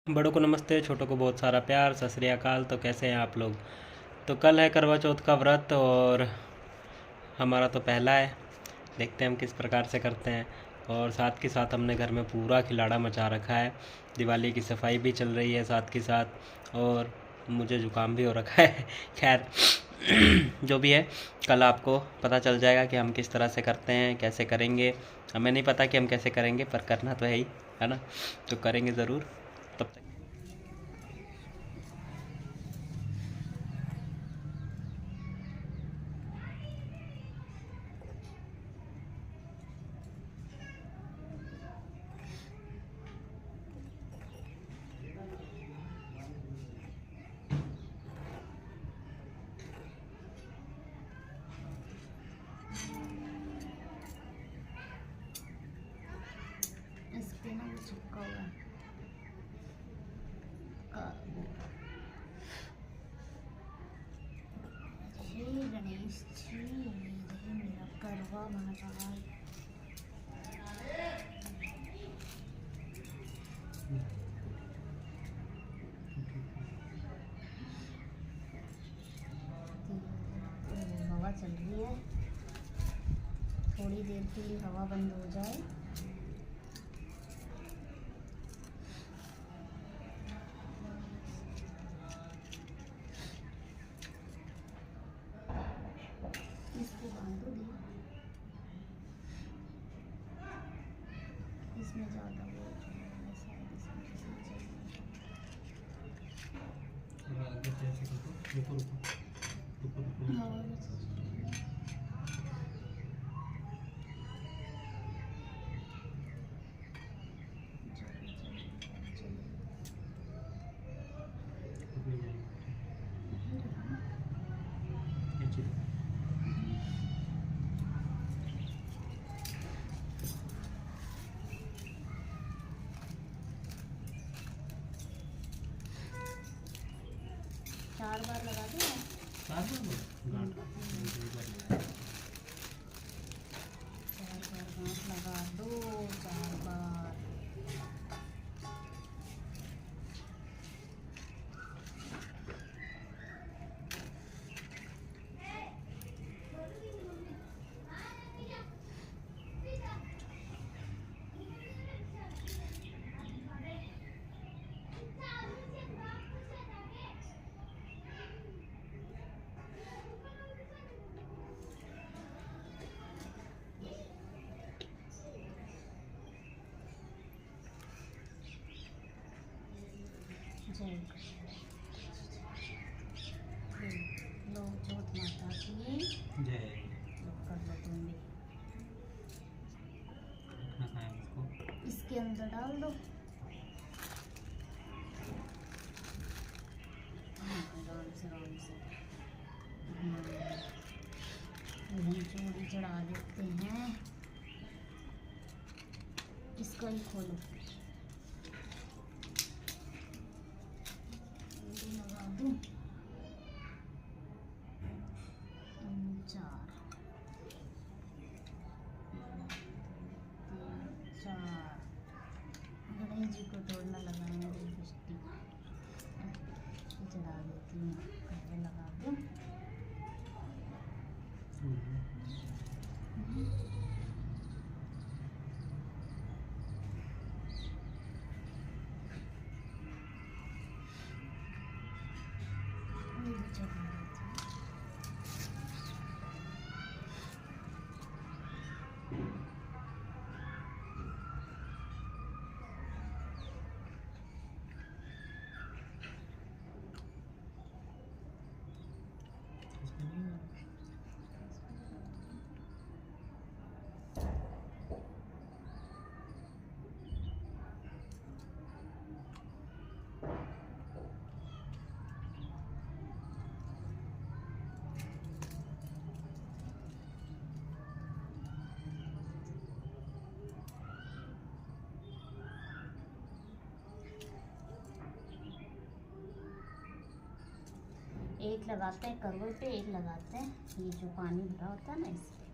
बड़ों को नमस्ते, छोटों को बहुत सारा प्यार। सत श्री अकाल। तो कैसे हैं आप लोग? तो कल है करवा चौथ का व्रत और हमारा तो पहला है। देखते हैं हम किस प्रकार से करते हैं। और साथ के साथ हमने घर में पूरा खिलाड़ा मचा रखा है। दिवाली की सफाई भी चल रही है साथ के साथ, और मुझे ज़ुकाम भी हो रखा है। खैर, जो भी है, कल आपको पता चल जाएगा कि हम किस तरह से करते हैं, कैसे करेंगे। हमें नहीं पता कि हम कैसे करेंगे, पर करना तो है ही, है ना? तो करेंगे ज़रूर। तब तक इस पे ना वो चिपका हुआ है श्री गणेश जी, ये मेरा करवा महाराज। हवा चल रही है, थोड़ी देर के लिए हवा बंद हो जाए। इसको बांधो दी, इसमें ज़्यादा वो शायद इसमें किसी चाहिए। हवा चार बार लगा दो। चार बार गांठ लगा दो, चार बार। जय लो, जोत माता की जय। लो, कर लो तुम भी। इसके अंदर डाल दो। आराम से आराम से। हम चूड़ी चढ़ा देते हैं। इसको ही खोलो, लगा दूँ। चार, चार। गणेश जी को तोड़ना लगाएंगे लिपस्टिक, चढ़ा देती हूँ। पहले लगा दूँ। ये भी चढ़ा देती हूँ। एक लगाते हैं करवल पे, एक लगाते हैं ये जो पानी भरा होता है ना, इस पे।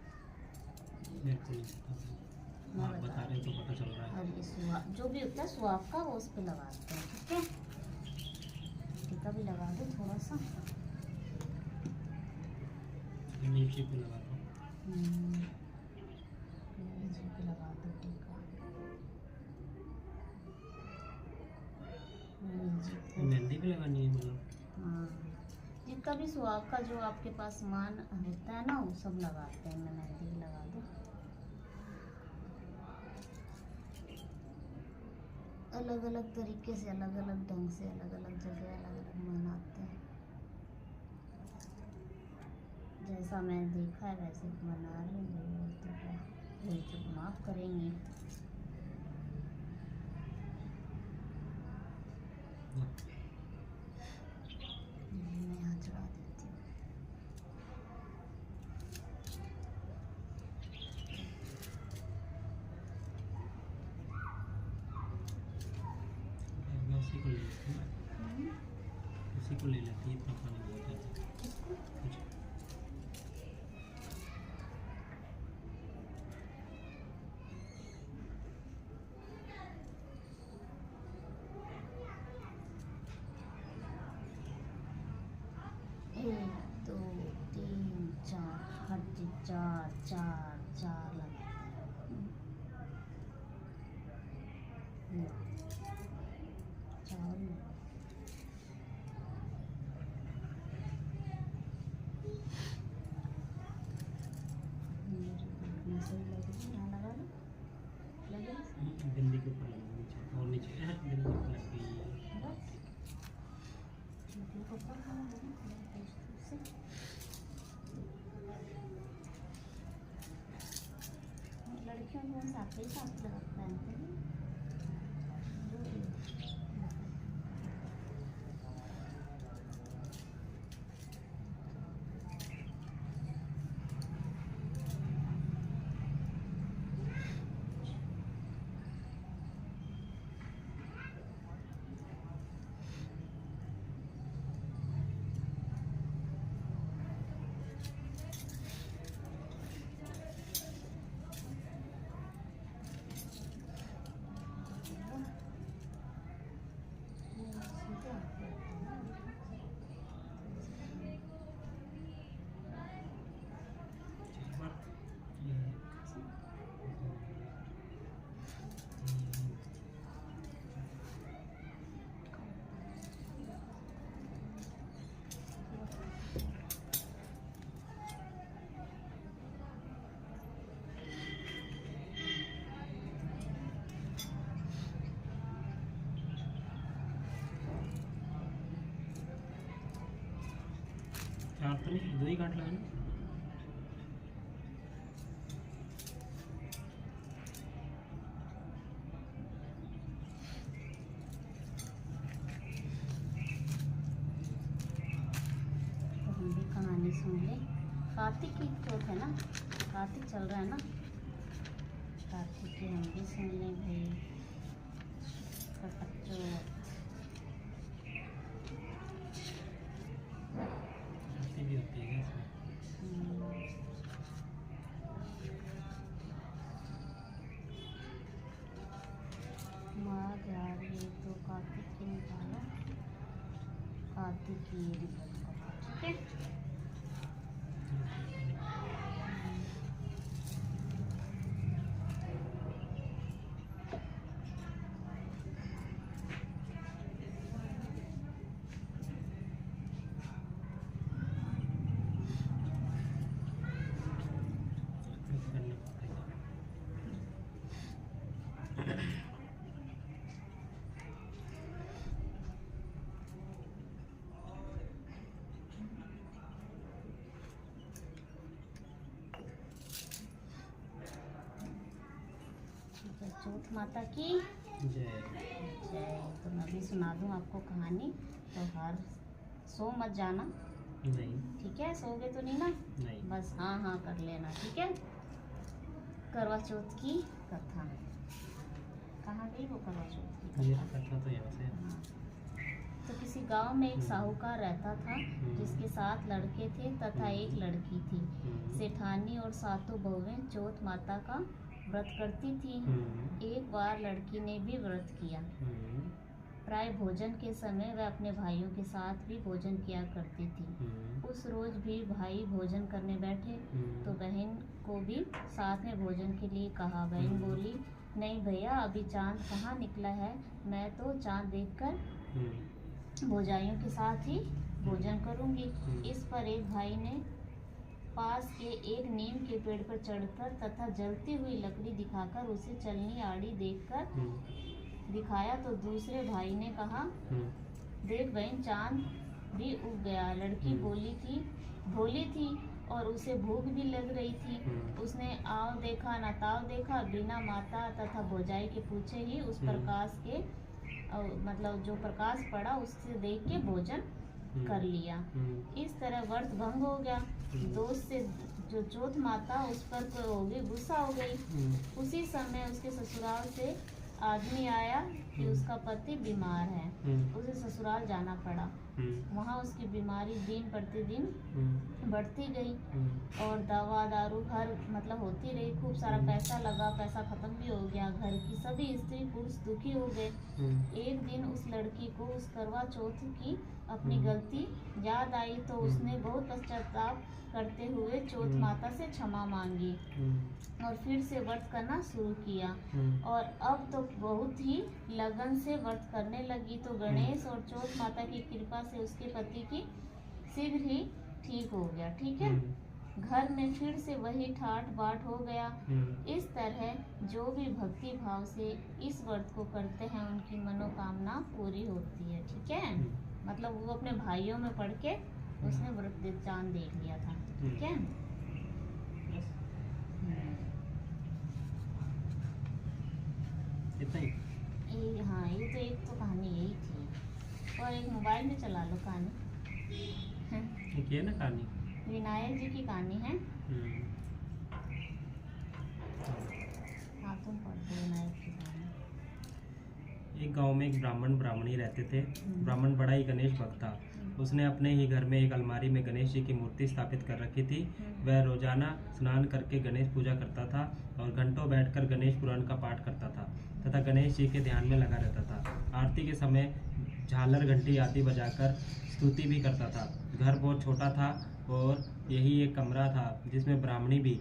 मैं बता रही हूँ। और ये जो भी होता है सुहाग का, वो उस पे लगाते हैं। ठीक है, टीका भी लगा दो थोड़ा सा। नीचे पे लगा दो। नीचे पे लगा दो टीका। मेहंदी भी लगानी है मतलब? हाँ, जितना भी सुहाग का जो आपके पास सामान होता है ना वो सब लगाते हैं। मैं मेहंदी भी लगा दूँ। अलग अलग तरीके से, अलग अलग ढंग से, अलग अलग जगह अलग अलग मनाते हैं। जैसा मैं देखा है वैसे मना रही हूँ। भूल चूक माफ़ करेंगे। मैं यहाँ चढ़ा देती हूँ। उसी को ले लेती है, उसी को ले लेती है, इतना पानी बहुत ज़्यादा। एक दो तीन चार, हर चीज चार चार चार लगाते हैं। चावल सही लगेगी। यहाँ लगा लो, लगेगी बिंदी के ऊपर लगी, नीचे और नीचे बिंदी के ऊपर लगी। बस बिल्कुल ऊपर वाला लगी से। लड़कियों को साथ ही साथ लगा पहनते हैं। चार तो नहीं, दो ही काट लगाना। तो हम भी कहानी सुन ले। कार्तिक की चौथ है ना, कार्तिक चल रहा है ना, कार्तिक की हम भी सुन लें भाई। कटक चौथ भी होती है इसमें। माघ यार, ये तो कार्तिक की निकाला, कार्तिक की ये निकल। ठीक है, चौथ माता की जय। जय। तो मैं भी सुना दूँ आपको कहानी। तो हर सो मत जाना, नहीं ठीक है? सोगे तो नहीं ना? नहीं। बस हाँ हाँ कर लेना, ठीक है? करवा चौथ की कथा कहाँ गई वो करवा चौथ की ये कथा? कथा तो यहाँ से है। हाँ। तो किसी गांव में एक साहूकार रहता था जिसके 7 लड़के थे तथा एक लड़की थी। सेठानी और सातों बहुएं चौथ माता का व्रत करती थी। एक बार लड़की ने भी व्रत किया। प्राय भोजन के समय वह अपने भाइयों के साथ भी भोजन किया करती थी। उस रोज भी भाई भोजन करने बैठे तो बहन को भी साथ में भोजन के लिए कहा। बहन बोली, नहीं भैया, अभी चांद कहाँ निकला है, मैं तो चांद देखकर भौजाइयों के साथ ही भोजन करूंगी। इस पर एक भाई ने पास के एक नीम के पेड़ पर चढ़कर तथा जलती हुई लकड़ी दिखाकर उसे चलनी आड़ी देखकर दिखाया तो दूसरे भाई ने कहा, देख बहन, चांद भी उग गया। लड़की भोली थी और उसे भूख भी लग रही थी। उसने आव देखा न ताव देखा, बिना माता तथा भौजाई के पूछे ही उस प्रकाश के मतलब जो प्रकाश पड़ा उससे देख के भोजन कर लिया। इस तरह व्रत भंग हो गया। दोस्त से जो चौथ माता उस पर हो गई, गुस्सा हो गई। उसी समय उसके ससुराल से आदमी आया कि उसका पति बीमार है, उसे ससुराल जाना पड़ा। वहाँ उसकी बीमारी दिन प्रतिदिन बढ़ती गई और दवा दारू हर मतलब होती रही। खूब सारा पैसा लगा, पैसा खत्म भी हो गया। घर की सभी स्त्री पुरुष दुखी हो गए। एक दिन उस लड़की को उस करवा चौथ की अपनी गलती याद आई तो उसने बहुत पश्चाताप करते हुए चौथ माता से क्षमा मांगी और फिर से व्रत करना शुरू किया। और अब तो बहुत ही लगन से व्रत करने लगी। तो गणेश और चौथ माता की कृपा से उसके पति की शीघ्र ही ठीक हो गया। ठीक है, घर में फिर से वही ठाट बाट हो गया। इस तरह जो भी भक्ति भाव से इस व्रत को करते हैं उनकी मनोकामना पूरी होती है। ठीक है, मतलब वो अपने भाइयों में पढ़ के उसने व्रत चांद देख लिया था। ठीक है, इतना ही। हाँ, ये तो एक तो कहानी यही थी और एक मोबाइल में चला लो कहानी। एक ये ना कहानी विनायक जी की कहानी है। हाँ, तुम पढ़ दो विनायक की कहानी। एक गांव में एक ब्राह्मणी रहते थे। ब्राह्मण बड़ा ही गणेश भक्त था। उसने अपने ही घर में एक अलमारी में गणेश जी की मूर्ति स्थापित कर रखी थी। वह रोजाना स्नान करके गणेश पूजा करता था और घंटों बैठकर गणेश पुराण का पाठ करता था तथा गणेश जी के ध्यान में लगा रहता था। आरती के समय झालर घंटी आदि बजाकर स्तुति भी करता था। घर बहुत छोटा था और यही एक कमरा था जिसमें ब्राह्मणी भी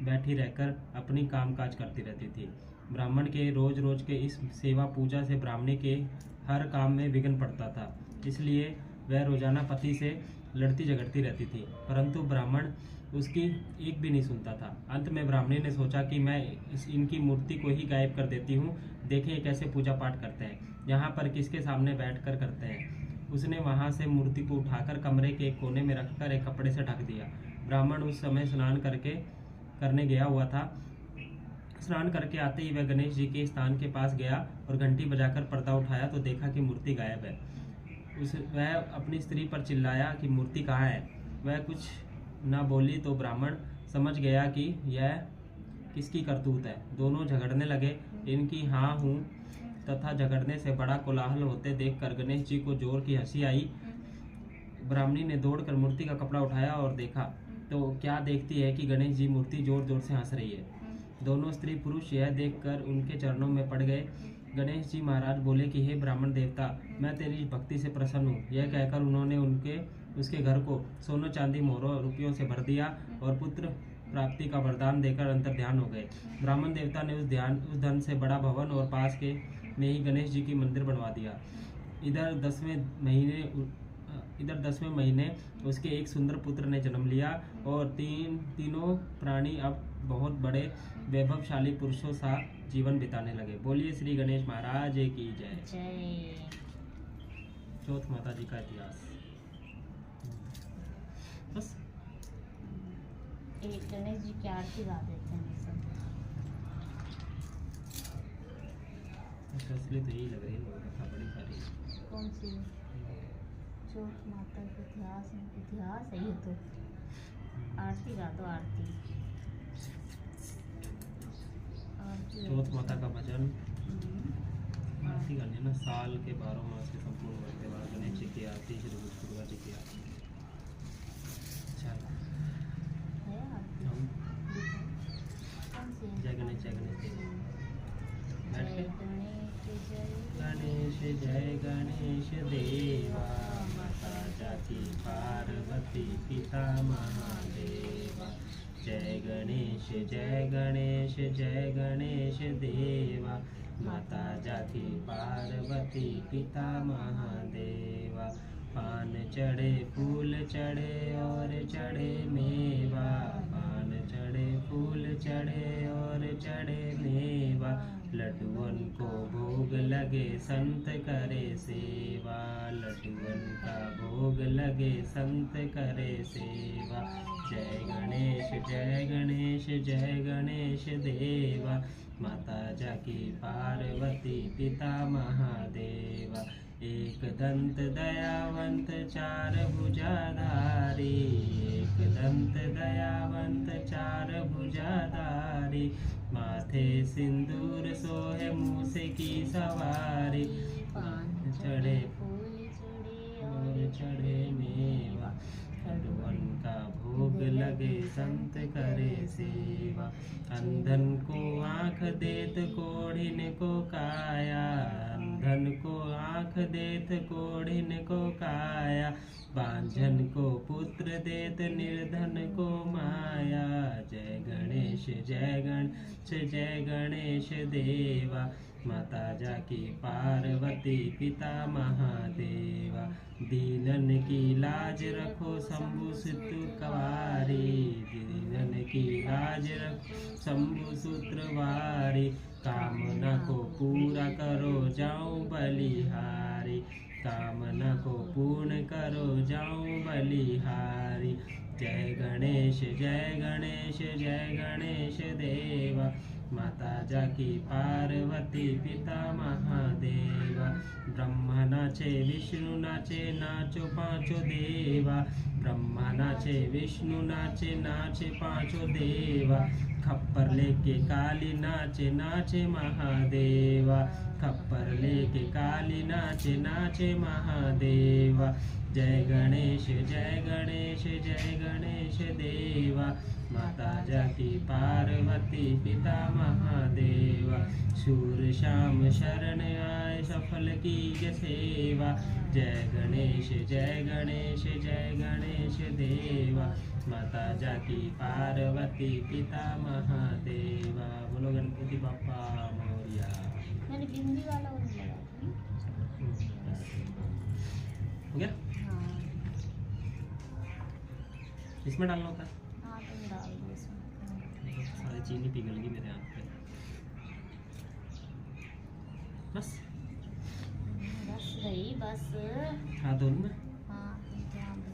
बैठी रहकर अपनी कामकाज करती रहती थी। ब्राह्मण के रोज रोज के इस सेवा पूजा से ब्राह्मणी के हर काम में विघ्न पड़ता था, इसलिए वह रोजाना पति से लड़ती झगड़ती रहती थी, परंतु ब्राह्मण उसकी एक भी नहीं सुनता था। अंत में ब्राह्मणी ने सोचा कि मैं इनकी मूर्ति को ही गायब कर देती हूँ, देखें ये कैसे पूजा पाठ करते हैं, यहाँ पर किसके सामने बैठकर करते हैं। उसने वहाँ से मूर्ति को उठाकर कमरे के एक कोने में रखकर एक कपड़े से ढक दिया। ब्राह्मण उस समय स्नान करने गया हुआ था। स्नान करके आते ही वह गणेश जी के स्थान के पास गया और घंटी बजाकर पर्दा उठाया तो देखा कि मूर्ति गायब है। वह अपनी स्त्री पर चिल्लाया कि मूर्ति कहाँ है। वह कुछ न बोली तो ब्राह्मण समझ गया कि यह किसकी करतूत है। दोनों झगड़ने लगे। इनकी हाँ हूँ तथा झगड़ने से बड़ा कोलाहल होते देखकर गणेश जी को जोर की हंसी आई। ब्राह्मणी ने दौड़कर मूर्ति का कपड़ा उठाया और देखा तो क्या देखती है कि गणेश जी मूर्ति जोर जोर से हंस रही है। दोनों स्त्री पुरुष यह देखकर उनके चरणों में पड़ गए। गणेश जी महाराज बोले कि हे ब्राह्मण देवता, मैं तेरी भक्ति से प्रसन्न हूँ। यह कहकर उन्होंने उसके घर को सोने चांदी मोहरों रुपयों से भर दिया और पुत्र प्राप्ति का वरदान देकर अंतर ध्यान हो गए। ब्राह्मण देवता ने उस धन से बड़ा भवन और पास के में ही गणेश जी की मंदिर बनवा दिया। इधर 10वें महीने उसके एक सुंदर पुत्र ने जन्म लिया और तीनों प्राणी अब बहुत बड़े वैभवशाली पुरुषों सा जीवन बिताने लगे। बोलिए श्री गणेश महाराज की जय। चौथ माता जी का इतिहास। बस एक गणेश जी की आरती गा देते हैं सब। असली तो यही लग रही है, कथा बड़ी सारी। कौन सी? चौथ माता का इतिहास है ये तो। आरती गा दो, आरती। चौथ माता का भजन आरती गाने ना। साल के 12 मास के संपूर्ण वर्ग के बाद गणेश जी की आरती, श्री दुर्गा जी की आरती। अच्छा है आरती? कौन सी? जय गणेश जय गणेश। बैठ जय के। गणेश जय गणेश देवा, माता जाकी पार्वती पिता महादेवा। जय गणेश जय गणेश जय गणेश देवा, माता जाकी पार्वती पिता महादेवा। पान चढ़े फूल चढ़े और चढ़े मेवा, पान चढ़े फूल चढ़े और चढ़े मेवा। लड्डुअन को भोग लगे संत करे सेवा, लड्डुअन का भोग लगे संत करे सेवा। जय गणेश जय गणेश जय गणेश देवा, माता जाकी पार्वती पिता महादेवा। एक दंत दयावंत चार भुजाधारी, एक दंत दयावंत चार भुजाधारी। माथे सिंदूर सोहे मूसे की सवारी, पान चढ़े फूल चढ़े और चढ़े मेवा। लड्डुअन का भोग लगे संत करे सेवा। अंधन को आँख देत कोढ़िन को काया, अंधन को आँख देत कोढ़िन को काया। बांझन को पुत्र देत निर्धन को माया। जय गणेश जय गणेश जय गणेश देवा, माता जाकी पार्वती पिता महादेवा। दीनन की लाज रखो शंभु सूत्र कवारी, दीनन की लाज रखो शंभु सूत्रवारी। कामना को पूरा करो जाऊं बलिहारी, कामना को पूर्ण करो जाऊं बलिहारी। जय गणेश जय गणेश जय गणेश देवा, माता जाकी पार्वती पिता महादेवा। ब्रह्मा नाचे विष्णु नाचे नाचो पांचों देवा, ब्रह्मा नाचे विष्णु नाचे नाचे पांचों देवा। खप्पर लेके काली नाचे नाचे महादेवा, खप्पर लेके काली नाचे नाचे महादेवा। जय गणेश जय गणेश जय गणेश देवा, माता जाकी पार्वती पिता महादेवा। शूर श्याम शरण आए सफल की सेवा, जय गणेश जय गणेश जय गणेश देवा, माता जाकी पार्वती पिता महादेवा। बोलो गणपति बाप्पा मोरिया। मैंने बिंदी वाला वो नहीं लगाया था। हो गया? हाँ इसमें डालना होता है। हाँ तुम डाल दो इसमें। सारी चीनी पिघल गई मेरे हाथ पे। बस बस रही बस। हाथ धो लूँ मैं? हाँ तुम ध्यान दो।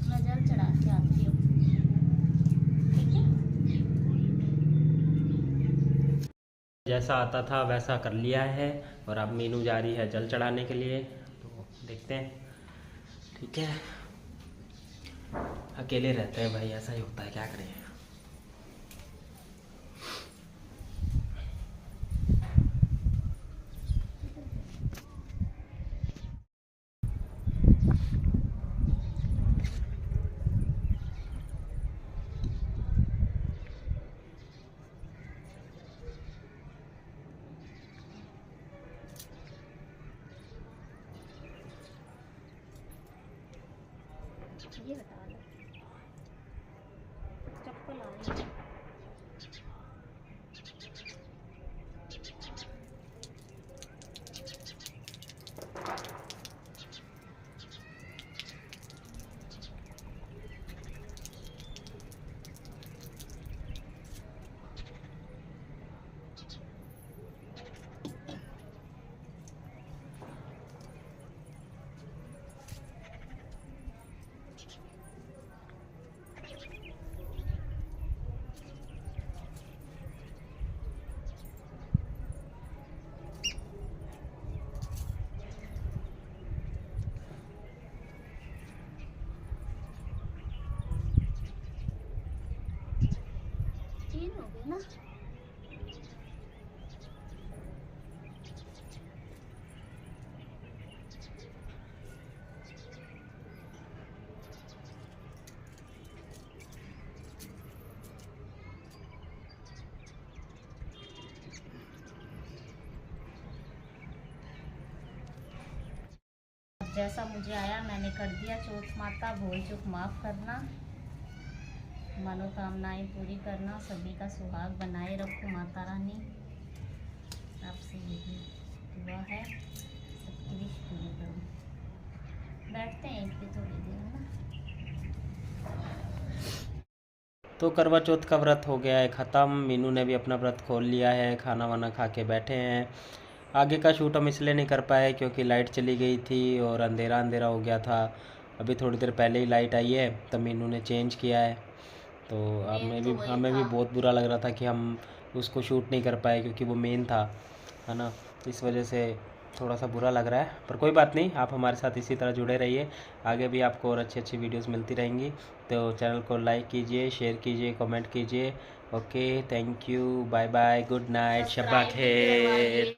मैं जल चढ़ा के आती हूँ, ठीक है? जैसा आता था वैसा कर लिया है और अब मीनू जा रही है जल चढ़ाने के लिए, तो देखते हैं। ठीक है, अकेले रहते हैं भाई, ऐसा ही होता है, क्या करें। ये हटा लो, चप्पल आ रही है। है ना। जैसा मुझे आया मैंने कर दिया। चौथ माता भूल चूक माफ़ करना, मनोकामनाएं पूरी करना, सभी का सुहाग बनाए रखो माता रानी। आपसे यही दुआ है, सबकी विश पूरी करो। बैठते हैं एक पे थोड़ी देर, है ना। तो करवा चौथ का व्रत हो गया है ख़त्म। मीनू ने भी अपना व्रत खोल लिया है, खाना वाना खा के बैठे हैं। आगे का शूट हम इसलिए नहीं कर पाए क्योंकि लाइट चली गई थी और अंधेरा अंधेरा हो गया था। अभी थोड़ी देर पहले ही लाइट आई है, तब मीनू ने चेंज किया है। तो हमें भी बहुत बुरा लग रहा था कि हम उसको शूट नहीं कर पाए क्योंकि वो मेन था, है ना। इस वजह से थोड़ा सा बुरा लग रहा है, पर कोई बात नहीं। आप हमारे साथ इसी तरह जुड़े रहिए, आगे भी आपको और अच्छी अच्छी वीडियोस मिलती रहेंगी। तो चैनल को लाइक कीजिए, शेयर कीजिए, कमेंट कीजिए। Okay, thank you, bye bye, good night, शब्बा खैर।